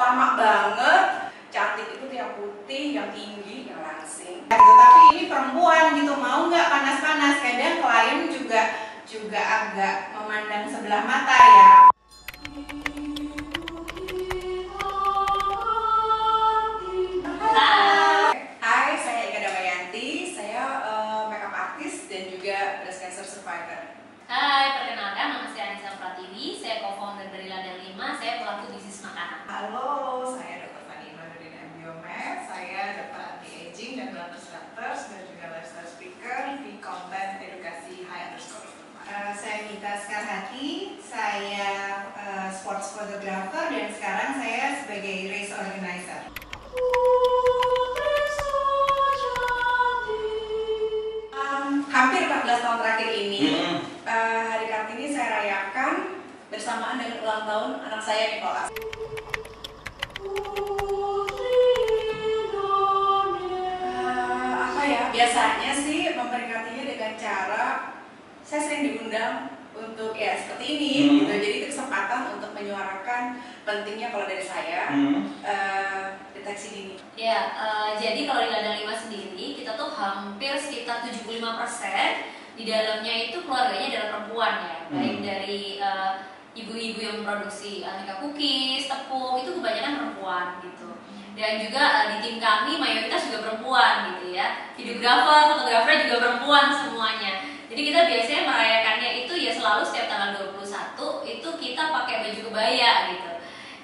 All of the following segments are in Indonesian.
lama banget. Cantik itu yang putih, yang tinggi, yang langsing. Gitu. Tapi ini perempuan gitu, mau nggak panas-panas? Kadang klien juga agak memandang sebelah mata ya. Hai, saya Ika Damayanti. Saya makeup artist dan juga breast cancer survivor. Hai, perkenalkan nama saya Anissa Pratiwi, saya co-founder dari Ladang 5, saya pelaku bisnis makanan. Halo, saya Dr. Fani Imanuddin MBiomed, saya dokter anti-aging dan wellness doctors dan juga lifestyle speaker di konten edukasi high underscore. Saya Mita Skarhati, saya sports photographer dan sekarang saya sebagai race organizer. Hampir 14 tahun terakhir ini, hari Kartini saya rayakan bersamaan dengan ulang tahun anak saya Nicholas. Apa ya? Biasanya sih memperingatinya dengan cara saya sering diundang untuk ya seperti ini, gitu. Jadi itu kesempatan untuk menyuarakan pentingnya kalau dari saya deteksi dini. Ya, jadi kalau di Ladang 5 sendiri, kita tuh hampir sekitar 75% di dalamnya itu keluarganya adalah perempuan ya, baik dari ibu-ibu yang memproduksi aneka cookies, tepung, itu kebanyakan perempuan gitu. Dan juga di tim kami mayoritas juga perempuan gitu ya, videografer, fotografer juga perempuan semuanya. Jadi kita biasanya merayakannya itu ya selalu setiap tanggal 21 itu kita pakai baju kebaya gitu.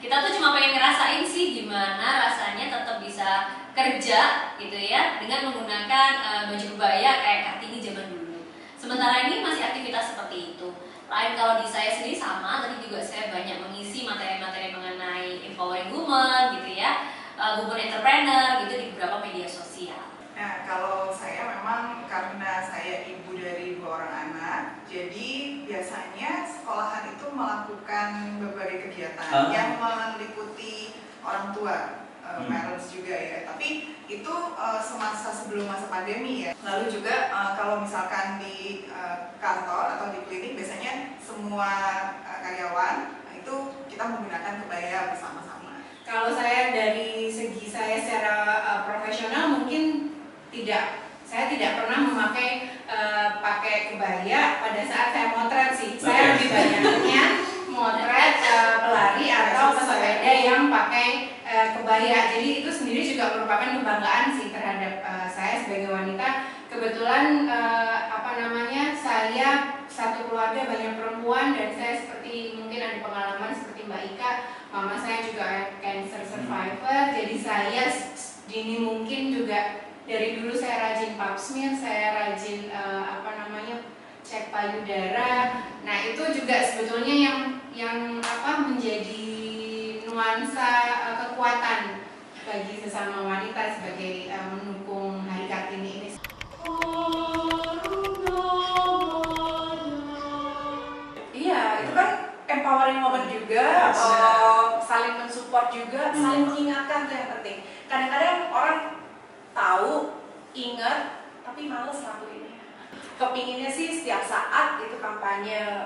Kita tuh cuma pengen ngerasain sih gimana rasanya tetap bisa kerja gitu ya dengan menggunakan baju kebaya kayak Kartini zaman dulu. Sementara ini masih aktivitas seperti itu. Lain kalau di saya sendiri sama, tadi juga saya banyak mengisi materi-materi mengenai empowering women gitu ya, women entrepreneur gitu di beberapa media sosial. Nah, kalau saya memang karena saya ibu dari 2 orang anak, jadi biasanya sekolahan itu melakukan berbagai kegiatan yang meliputi orang tua, parents juga ya. Tapi itu semasa sebelum masa pandemi ya. Lalu juga kalau misalkan di kantor atau di klinik biasanya semua karyawan itu kita menggunakan kebaya bersama-sama. Kalau saya dari segi saya secara profesional mungkin saya tidak pernah memakai pakai kebaya pada saat saya motret sih. Saya lebih banyaknya motret pelari atau pesepeda yang pakai kebaya. Jadi itu sendiri juga merupakan kebanggaan sih terhadap saya sebagai wanita. Kebetulan saya satu keluarga banyak perempuan dan saya seperti mungkin ada pengalaman seperti Mbak Ika, mama saya juga cancer survivor. Jadi saya dini mungkin juga dari dulu saya rajin pap smear, saya rajin cek payudara. Nah itu juga sebetulnya yang menjadi nuansa kekuatan bagi sesama wanita sebagai mendukung Hari Kartini ini. Iya, itu kan empowering moment juga, saling mensupport juga, saling mengingatkan tuh yang penting. Kadang-kadang orang tahu, ingat, tapi males lakuinnya. Kepinginnya sih setiap saat itu kampanye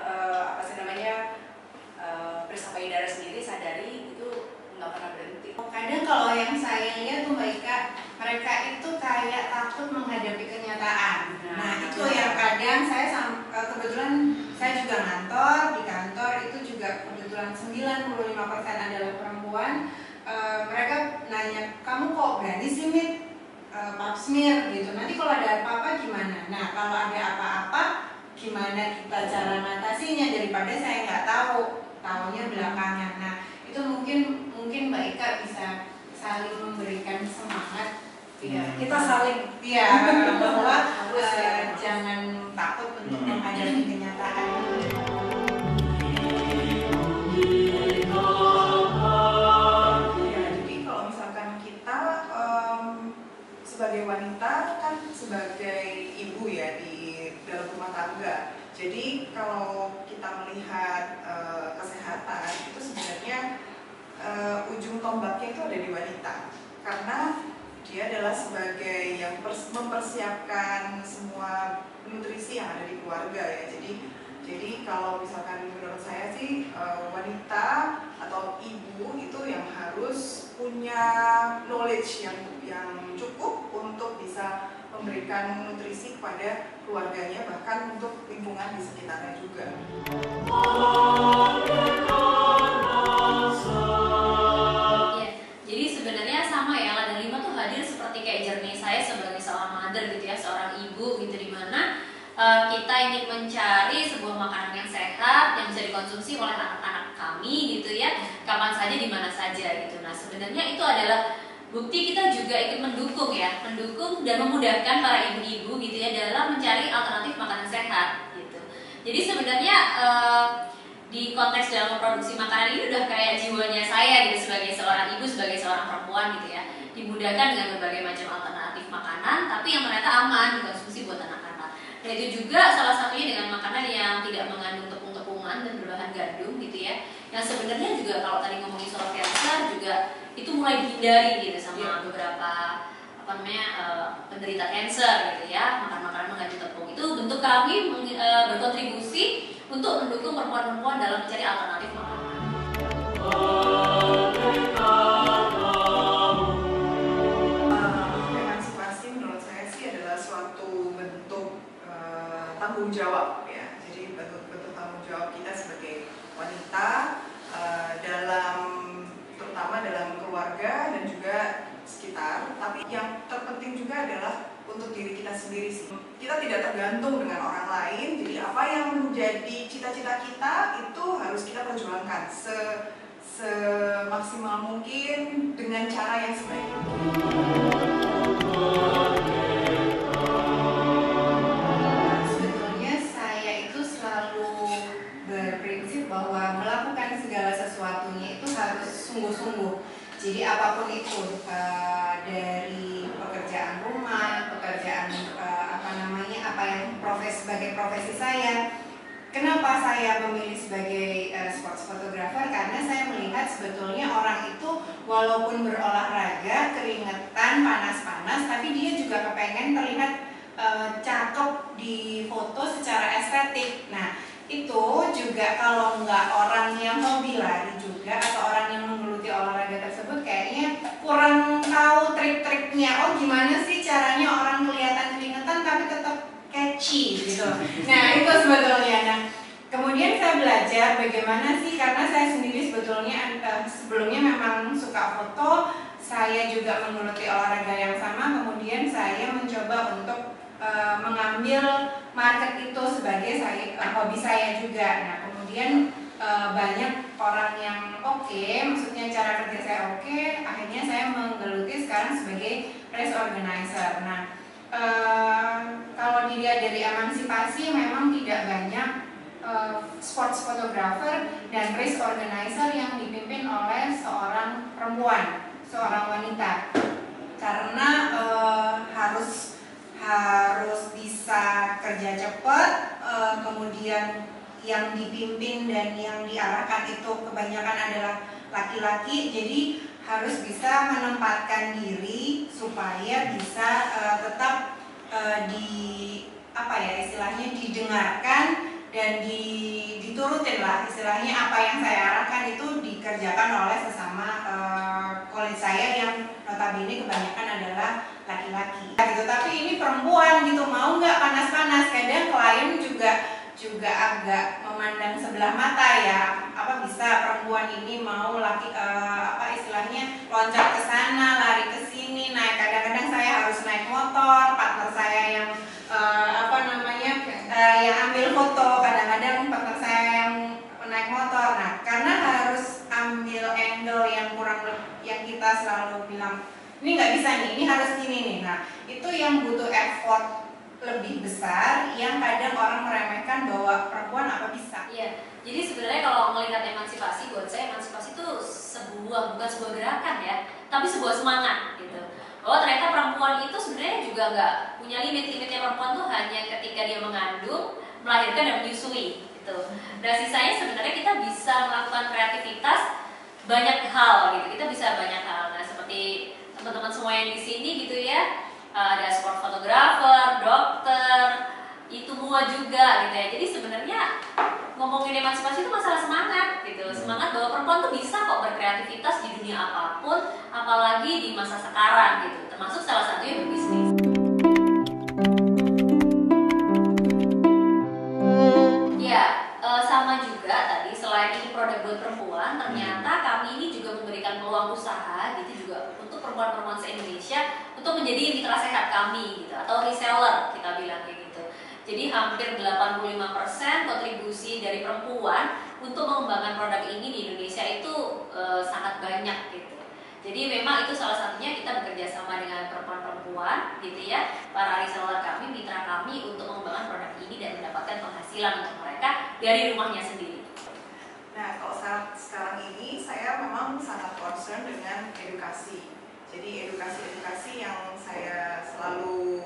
periksa payudara sendiri, sadari itu nggak pernah berhenti. Kadang kalau yang saya lihat tuh Mbak Ika, mereka itu kayak takut menghadapi kenyataan. Nah itu yang kadang saya kebetulan saya juga ngantor, di kantor itu juga kebetulan 95% adalah perempuan. Mereka nanya, kamu kok berani sih Mit pap smear gitu, nanti kalau ada apa-apa gimana? Nah kalau ada apa-apa gimana kita cara ngatasinya, daripada saya nggak tahunya belakangan. Nah itu mungkin Mbak Ika bisa saling memberikan semangat. Kita saling bahwa jangan takut untuk menghadapi kenyataan. Jadi kalau misalkan kita sebagai wanita kan sebagai ibu ya di dalam rumah tangga. Jadi kalau kita melihat kesehatan itu sebenarnya ujung tombaknya itu ada di wanita, karena dia adalah sebagai yang mempersiapkan semua nutrisi yang ada di keluarga ya. Jadi kalau misalkan menurut saya sih wanita atau ibu itu yang harus knowledge yang cukup untuk bisa memberikan nutrisi kepada keluarganya, bahkan untuk lingkungan di sekitarnya juga. Ya, jadi sebenarnya sama ya, Ladang 5 tuh hadir seperti kayak journey saya sebagai seorang mother gitu ya, seorang ibu gitu, dimana kita ingin mencari sebuah makanan yang sehat yang bisa dikonsumsi oleh anak-anak kami gitu ya, kapan saja di mana saja gitu. Nah sebenarnya itu adalah bukti kita juga ikut mendukung dan memudahkan para ibu-ibu gitu ya dalam mencari alternatif makanan sehat gitu. Jadi sebenarnya di konteks dalam memproduksi makanan ini udah kayak jiwanya saya gitu sebagai seorang ibu, sebagai seorang perempuan gitu ya, dimudahkan dengan berbagai macam alternatif makanan tapi yang ternyata aman dikonsumsi buat anak-anak. Dan itu juga salah satunya dengan makanan yang tidak mengandung tepung-tepungan dan berbahan gandum gitu ya, yang sebenarnya juga kalau tadi ngomongin soal cancer juga itu mulai dihindari gitu sama beberapa penderita cancer gitu ya, makan makanan mengandung tepung. Itu bentuk kami berkontribusi untuk mendukung perempuan-perempuan dalam mencari alternatif makanan. Emansipasi menurut saya sih adalah suatu bentuk tanggung jawab ya. Jadi bentuk tanggung jawab kita sebagai wanita terutama dalam keluarga dan juga sekitar. Tapi yang terpenting juga adalah untuk diri kita sendiri sih. Kita tidak tergantung dengan orang lain. Jadi apa yang menjadi cita-cita kita itu harus kita perjuangkan semaksimal mungkin dengan cara yang sebaik mungkin. Sebetulnya saya itu selalu berprinsip bahwa melakukan segala sesuatunya itu harus sungguh-sungguh. Jadi apapun itu dari pekerjaan rumah, pekerjaan apa yang sebagai profesi saya. Kenapa saya memilih sebagai sports photographer? Karena saya melihat sebetulnya orang itu walaupun berolahraga, keringetan, panas-panas, tapi dia juga kepengen terlihat cakep di foto secara estetik. Nah, itu juga kalau nggak orang yang hobi lari juga atau orang yang menggeluti olahraga tersebut kayaknya kurang tahu trik-triknya. Oh, gimana sih caranya orang kelihatan keringetan tapi tetap catchy gitu. Nah, itu sebetulnya. Nah, kemudian saya belajar bagaimana sih, karena saya sendiri sebetulnya sebelumnya memang suka foto, saya juga menggeluti olahraga yang sama, kemudian saya mencoba untuk mengambil market itu sebagai hobi saya juga. Nah, kemudian banyak orang yang maksudnya cara kerja saya akhirnya saya menggeluti sekarang sebagai race organizer. Nah, kalau dilihat dari emansipasi memang tidak banyak sports photographer dan race organizer yang dipimpin oleh seorang perempuan, seorang wanita, karena harus bisa kerja cepat, kemudian yang dipimpin dan yang diarahkan itu kebanyakan adalah laki-laki, jadi harus bisa menempatkan diri supaya bisa tetap istilahnya didengarkan dan diturutin lah, istilahnya apa yang saya arahkan itu dikerjakan oleh sesama kolege saya yang notabene kebanyakan adalah laki-laki gitu. Tapi ini perempuan gitu, mau nggak panas-panas, kadang klien juga agak memandang sebelah mata ya, apa bisa perempuan ini mau istilahnya loncat ke sana, lari ke sini, naik, kadang-kadang saya harus naik motor, partner saya yang yang ambil foto, kadang-kadang partner saya yang naik motor. Nah, karena harus ambil angle yang kita selalu bilang ini nggak bisa nih, ini harus gini nih. Nah, itu yang butuh effort lebih besar yang kadang orang meremehkan bahwa perempuan apa bisa. Iya, jadi sebenarnya kalau melihat emansipasi, buat saya emansipasi itu bukan sebuah gerakan ya, tapi sebuah semangat gitu. Bahwa ternyata perempuan itu sebenarnya juga nggak punya limit-limitnya. Perempuan tuh hanya ketika dia mengandung, melahirkan dan menyusui gitu. Dan sisanya sebenarnya kita bisa melakukan kreativitas banyak hal gitu. Kita bisa banyak hal. Nah, seperti teman-teman semua yang di sini gitu ya, ada sport fotografer, dokter, itu semua juga gitu ya. Jadi sebenarnya ngomongin emansipasi itu masalah semangat gitu. Semangat bahwa perempuan tuh bisa kok berkreasi kreativitas di dunia apapun, apalagi di masa sekarang gitu, termasuk salah satunya berbisnis. Ya, sama juga tadi, selain ini produk buat perempuan, ternyata kami ini juga memberikan peluang usaha gitu juga untuk perempuan-perempuan se-Indonesia untuk menjadi mitra sehat kami gitu, atau reseller kita bilang kayak gitu. Jadi hampir 85% kontribusi dari perempuan untuk mengembangkan produk ini di Indonesia itu sangat banyak gitu. Jadi memang itu salah satunya kita bekerja sama dengan perempuan-perempuan gitu ya, para reseller kami, mitra kami untuk mengembangkan produk ini dan mendapatkan penghasilan untuk mereka dari rumahnya sendiri. Nah, kalau saat sekarang ini saya memang sangat concern dengan edukasi. Jadi edukasi-edukasi yang saya selalu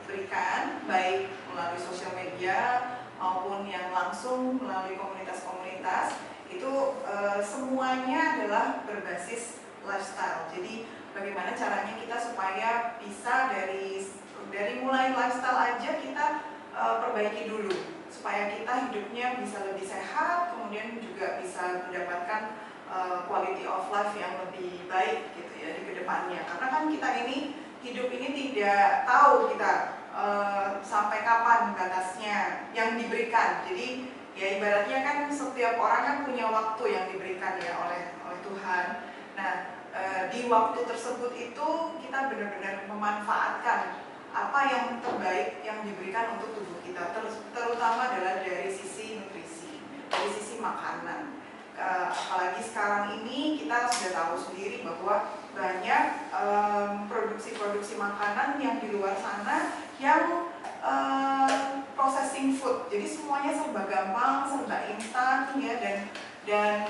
berikan, baik melalui sosial media maupun yang langsung melalui komunitas-komunitas, itu semuanya adalah berbasis lifestyle. Jadi bagaimana caranya kita supaya bisa dari mulai lifestyle aja kita perbaiki dulu, supaya kita hidupnya bisa lebih sehat, kemudian juga bisa mendapatkan quality of life yang lebih baik gitu ya di kedepannya. Karena kan kita ini hidup ini tidak tahu kita sampai kapan batasnya yang diberikan. Jadi ya ibaratnya kan setiap orang kan punya waktu yang diberikan ya oleh Tuhan. Nah, di waktu tersebut itu kita benar-benar memanfaatkan apa yang terbaik yang diberikan untuk tubuh kita, terutama adalah dari sisi nutrisi, dari sisi makanan. Apalagi sekarang ini kita sudah tahu sendiri bahwa banyak produksi-produksi makanan yang di luar sana yang processing food, jadi semuanya serba gampang, serba instan ya, dan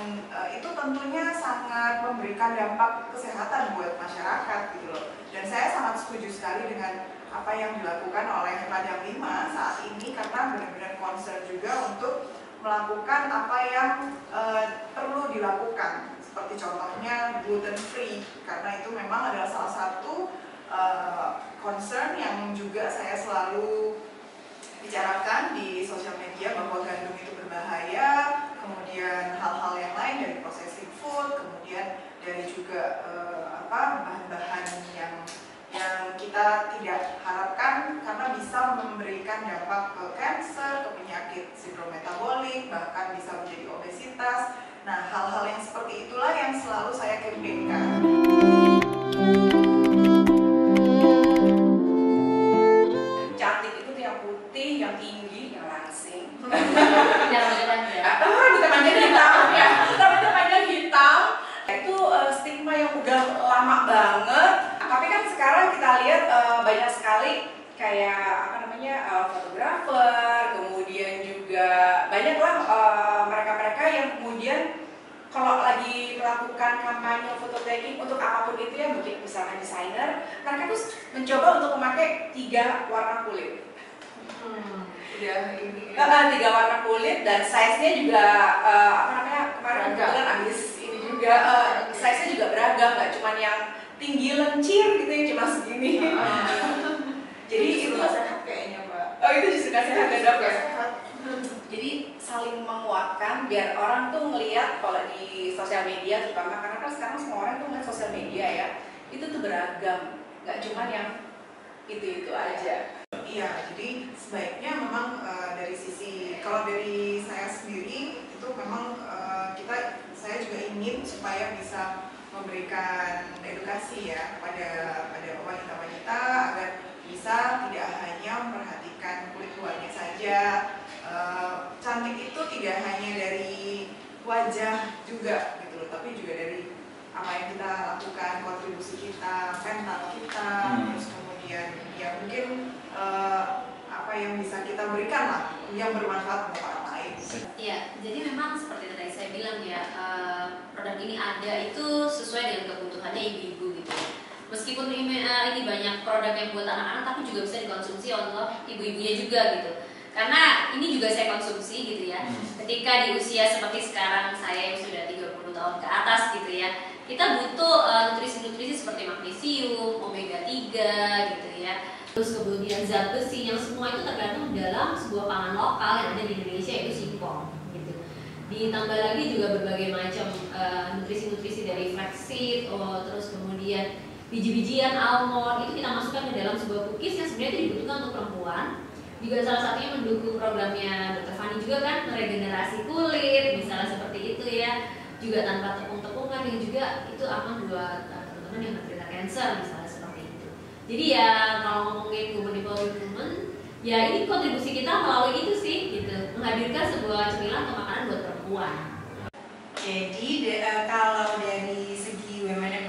itu tentunya sangat memberikan dampak kesehatan buat masyarakat gitu loh. Dan saya sangat setuju sekali dengan apa yang dilakukan oleh Madam Lima saat ini, karena benar-benar concern juga untuk melakukan apa yang perlu dilakukan, seperti contohnya gluten free, karena itu memang adalah salah satu concern yang juga saya selalu bicarakan di sosial media, bahwa gandum itu berbahaya, kemudian hal-hal yang lain dari processing food, kemudian dari juga bahan-bahan yang kita tidak harapkan, karena bisa memberikan dampak ke kanker, ke penyakit sindrom metabolik, bahkan bisa menjadi obesitas. Nah, hal-hal yang seperti itulah yang selalu saya kampanyekan. Cantik itu yang putih, yang tinggi, yang langsing. Yang panjang. Rambutnya panjang hitam ya, rambutnya panjang hitam. Itu stigma yang udah lama banget. Tapi kan sekarang kita lihat banyak sekali kayak fotografer, kemudian juga banyaklah mereka-mereka yang kemudian kalau lagi melakukan kampanye foto tagging untuk apapun itu ya, mungkin misalkan desainer, mereka tuh mencoba untuk memakai 3 warna kulit. Udah ini 3 warna kulit, dan size-nya juga kemarin kebetulan habis ini juga size-nya juga beragam, nggak cuma yang tinggi lencir gitu yang cuma segini. Jadi itu sehat kayaknya, Mbak. Oh, itu justru kasih sehat ya, Dok ya. Sehat. Jadi saling menguatkan biar orang tuh ngelihat kalau di sosial media terutama, karena kan sekarang semua orang tuh ngeliat sosial media ya, itu tuh beragam, nggak cuma yang itu aja. Iya, jadi sebaiknya memang dari sisi, kalau dari saya sendiri itu memang saya juga ingin supaya bisa memberikan edukasi ya pada wanita-wanita agar bisa tidak hanya memperhatikan kulit luarnya saja. Cantik itu tidak hanya dari wajah juga gitu loh, tapi juga dari apa yang kita lakukan, kontribusi kita, mental kita, terus kemudian ya mungkin apa yang bisa kita berikan lah yang bermanfaat untuk orang lain. Iya, jadi memang seperti tadi saya bilang ya, produk ini ada itu sesuai dengan kebutuhannya ibu-ibu gitu. Meskipun ini banyak produk yang buat anak-anak, tapi juga bisa dikonsumsi oleh ibu-ibunya juga gitu. Karena ini juga saya konsumsi gitu ya. Ketika di usia seperti sekarang saya yang sudah 30 tahun ke atas gitu ya, kita butuh nutrisi-nutrisi seperti magnesium, omega 3 gitu ya. Terus kemudian zat besi yang semua itu tergantung dalam sebuah pangan lokal yang ada di Indonesia, yaitu singkong gitu. Ditambah lagi juga berbagai macam nutrisi-nutrisi dari flaxseed, terus kemudian biji-bijian almond itu kita masukkan ke dalam sebuah cookies yang sebenarnya itu dibutuhkan untuk perempuan. Juga salah satunya mendukung programnya Dr. Fani juga kan, meregenerasi kulit, misalnya seperti itu ya. Juga tanpa tepung-tepungan yang juga itu aman buat teman-teman yang menderita cancer misalnya seperti itu. Jadi ya kalau ngomongin women empowerment, ya ini kontribusi kita melalui itu sih, gitu, menghadirkan sebuah cemilan atau makanan buat perempuan. Jadi kalau dari segi women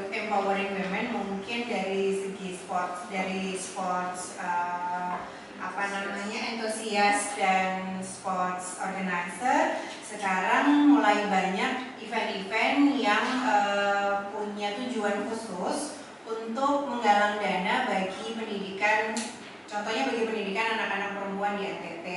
empowering women, mungkin dari segi sports antusias dan sports organizer, sekarang mulai banyak event-event yang punya tujuan khusus untuk menggalang dana bagi pendidikan, contohnya bagi pendidikan anak-anak perempuan di NTT,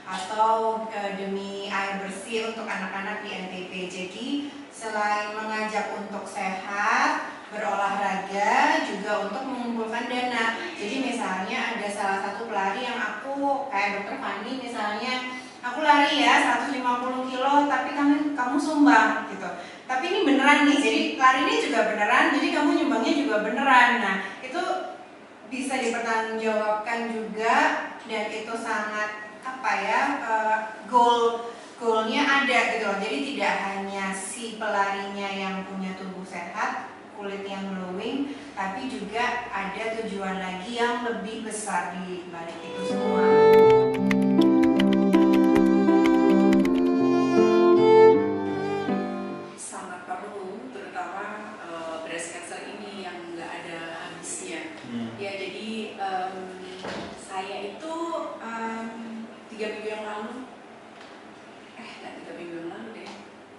atau demi air bersih untuk anak-anak di NTT. Jadi selain mengajak untuk sehat, berolahraga, juga untuk mengumpulkan dana. Jadi misalnya ada salah satu pelari yang aku, kayak Dr. Fani misalnya, aku lari ya 150 kilo, tapi kamu sumbang gitu. Tapi ini beneran nih, jadi lari ini juga beneran, jadi kamu nyumbangnya juga beneran. Nah itu bisa dipertanggungjawabkan juga, dan itu sangat goalnya ada gitu loh. Jadi tidak hanya si pelarinya yang punya tubuh sehat, kulit yang glowing, tapi juga ada tujuan lagi yang lebih besar di balik itu semua. Sangat perlu, terutama breast cancer ini yang nggak ada habisnya. Ya jadi saya itu 3 minggu yang lalu, nggak 3 minggu yang lalu deh,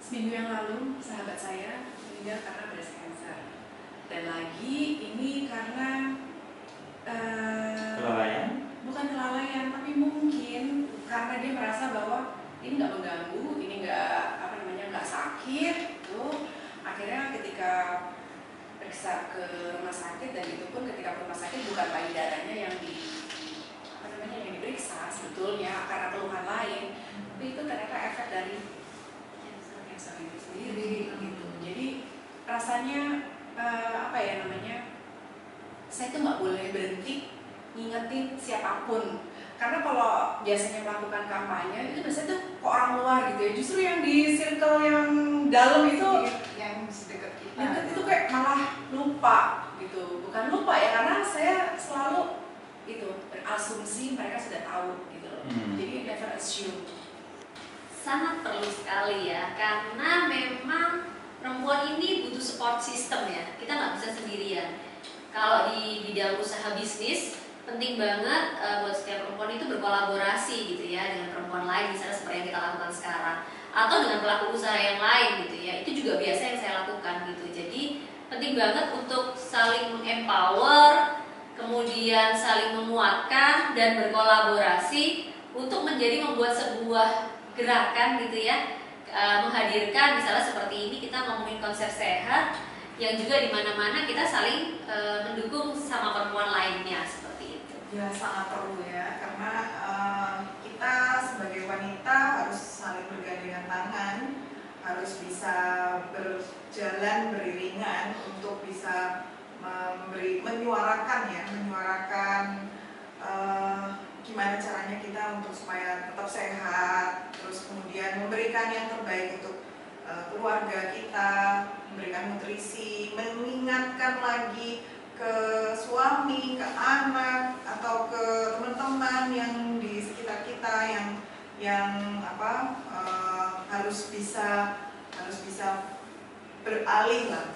seminggu yang lalu sahabat saya meninggal karena breast cancer. Dan lagi ini karena kelalaian? Bukan kelalaian, tapi mungkin karena dia merasa bahwa ini nggak mengganggu, ini nggak sakit, tuh. Akhirnya ketika periksa ke rumah sakit, dan itu pun ketika ke rumah sakit bukan payudaranya yang diperiksa sebetulnya karena keluhan lain, tapi itu ternyata efek dari cancer itu sendiri gitu. Jadi rasanya saya tuh nggak boleh berhenti ngingetin siapapun, karena kalau biasanya melakukan kampanye itu biasanya tuh ke orang luar gitu ya, justru yang di circle yang dalam itu yang dekat kita itu kayak malah lupa gitu. Bukan lupa ya, karena saya selalu itu berasumsi mereka sudah tahu gitu loh. Jadi never assume. Sangat perlu sekali ya, karena memang perempuan ini butuh support system ya. Kita nggak bisa sendirian. Kalau di bidang usaha bisnis, penting banget buat setiap perempuan itu berkolaborasi gitu ya dengan perempuan lain, misalnya seperti yang kita lakukan sekarang, atau dengan pelaku usaha yang lain gitu ya. Itu juga biasa yang saya lakukan gitu. Jadi penting banget untuk saling empower, kemudian saling menguatkan dan berkolaborasi untuk membuat sebuah gerakan gitu ya, menghadirkan misalnya seperti ini kita ngomongin konsep sehat yang juga di mana-mana kita saling mendukung sama perempuan lainnya seperti itu. Ya sangat perlu ya, karena kita sebagai wanita harus saling bergandengan tangan, harus bisa berjalan beriringan untuk bisa menyuarakan gimana caranya kita untuk supaya tetap sehat, terus kemudian memberikan yang terbaik untuk keluarga kita, memberikan nutrisi, mengingatkan lagi ke suami, ke anak, atau ke teman-teman yang di sekitar kita yang harus bisa beralih lah.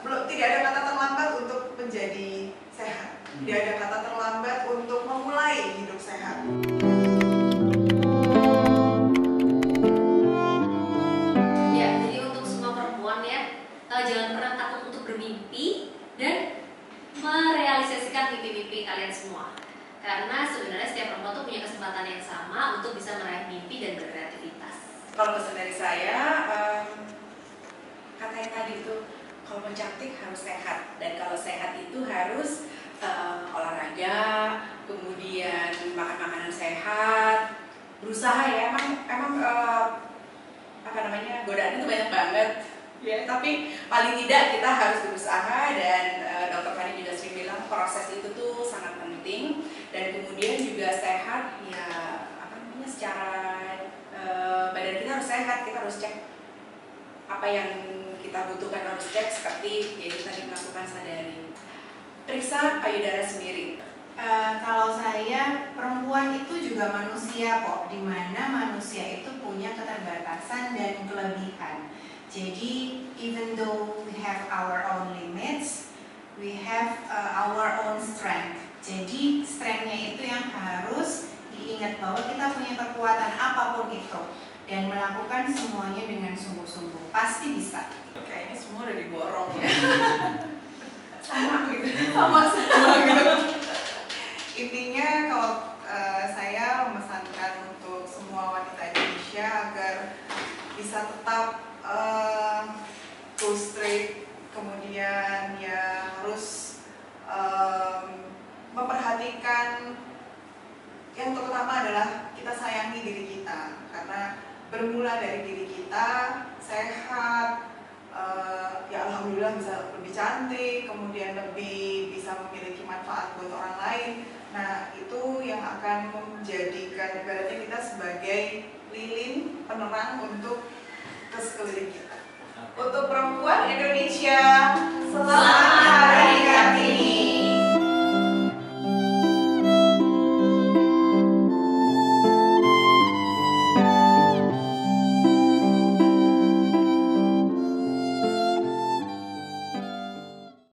Tidak ada kata terlambat untuk menjadi sehat. Tidak ada kata terlambat untuk memulai hidup sehat. Ya, jadi untuk semua perempuan ya, jangan pernah takut untuk bermimpi dan merealisasikan mimpi-mimpi kalian semua. Karena sebenarnya setiap perempuan tuh punya kesempatan yang sama untuk bisa meraih mimpi dan berkreativitas. Kalau pesan dari saya, katanya tadi itu kalau mau cantik harus sehat, dan kalau sehat itu harus olahraga, kemudian makan makanan sehat, berusaha ya emang godaan itu banyak banget ya, tapi paling tidak kita harus berusaha. Dan Dokter Fani juga sering bilang proses itu tuh sangat penting, dan kemudian juga sehat ya, secara badan kita harus sehat. Kita harus cek apa yang kita butuhkan, harus cek seperti yaitu tadi melakukan sadari, periksa payudara sendiri. Kalau saya, perempuan itu juga manusia kok, dimana manusia itu punya keterbatasan dan kelebihan. Jadi even though we have our own limits, we have our own strength. Jadi strength-nya itu yang harus diingat, bahwa kita punya kekuatan apapun itu, dan melakukan semuanya dengan sungguh-sungguh. Pasti bisa. Kayaknya semua udah diborong ya. Sama gitu. Sama semua gitu. Intinya kalau saya memesankan untuk semua wanita Indonesia agar bisa tetap go straight, kemudian ya harus memperhatikan yang terutama adalah kita sayangi diri kita, karena bermula dari diri kita sehat, ya alhamdulillah bisa lebih cantik, kemudian lebih bisa memiliki manfaat buat orang lain. Nah itu yang akan menjadikan ibaratnya kita sebagai lilin penerang untuk ke sekeliling kita. Untuk perempuan Indonesia, selamat